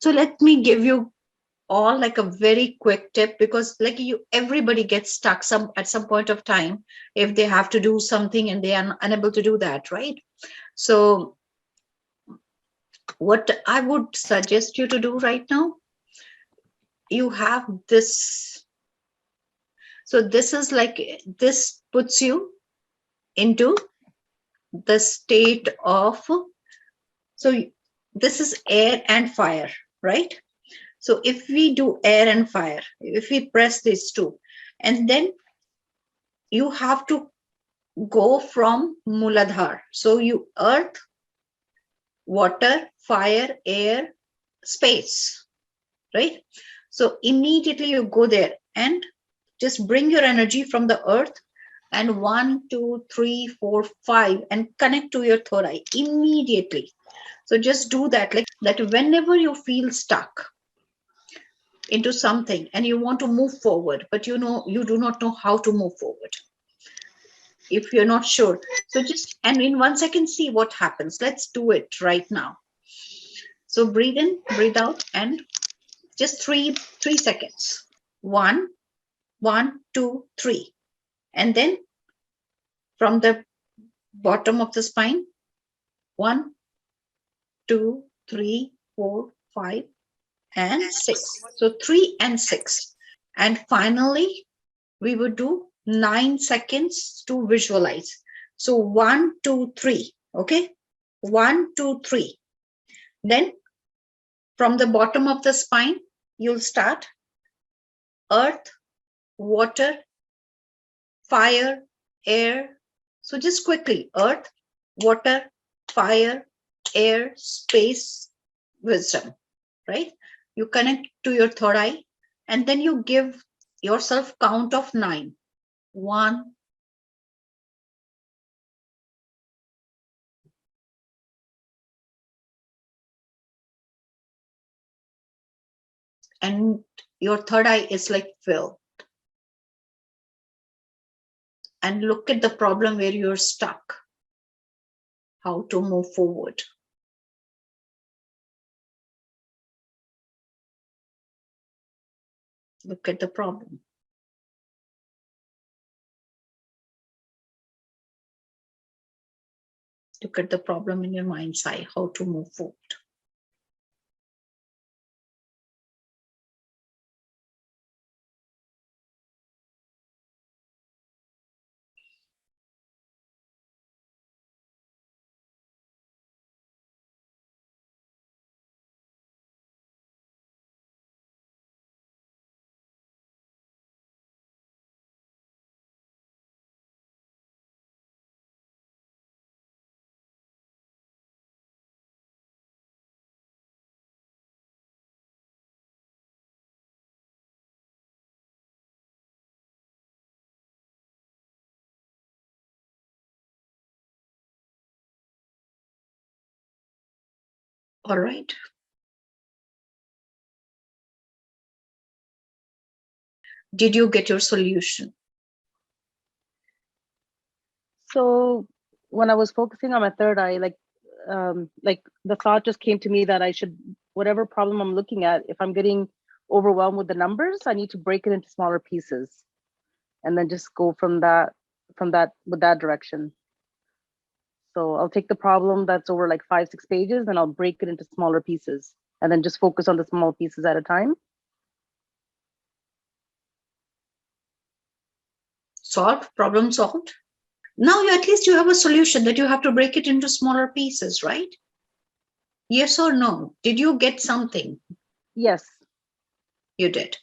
So let me give you all like a very quick tip, because like everybody gets stuck at some point of time if they have to do something and they are unable to do that, right? So what I would suggest you to do right now, you have this. So this is like, this puts you into the state of, so this is air and fire, right? So if we do air and fire, if we press these two, and then you have to go from Muladhar. So you earth, water, fire, air, space, right? So immediately you go there and just bring your energy from the earth, and 1, 2, 3, 4, 5, and connect to your third eye immediately. So just do that, like that. Whenever you feel stuck into something and you want to move forward, but you do not know how to move forward, if you're not sure, so just, and in 1 second, see what happens. Let's do it right now. So breathe in, breathe out, and just 3 seconds. 1, 1, 2, 3, and then from the bottom of the spine, 1, 2, 3, 4, 5, and 6. So 3 and 6, and finally we would do 9 seconds to visualize. So 1, 2, 3. Okay, 1, 2, 3. Then from the bottom of the spine, you'll start earth, water, fire, air. So just quickly, earth, water, fire, air, space, wisdom, right? You connect to your third eye, and then you give yourself count of 9. 1, and your third eye is like filled. And look at the problem where you're stuck, how to move forward. Look at the problem. Look at the problem in your mind's eye, how to move forward. All right. Did you get your solution? So when I was focusing on my third eye, like the thought just came to me that I should, whatever problem I'm looking at, if I'm getting overwhelmed with the numbers, I need to break it into smaller pieces and then just go from that with that direction. So I'll take the problem that's over like 5, 6 pages and I'll break it into smaller pieces and then just focus on the small pieces at a time. Solved, problem solved. Now at least you have a solution, that you have to break it into smaller pieces, right? Yes or no? Did you get something? Yes. You did.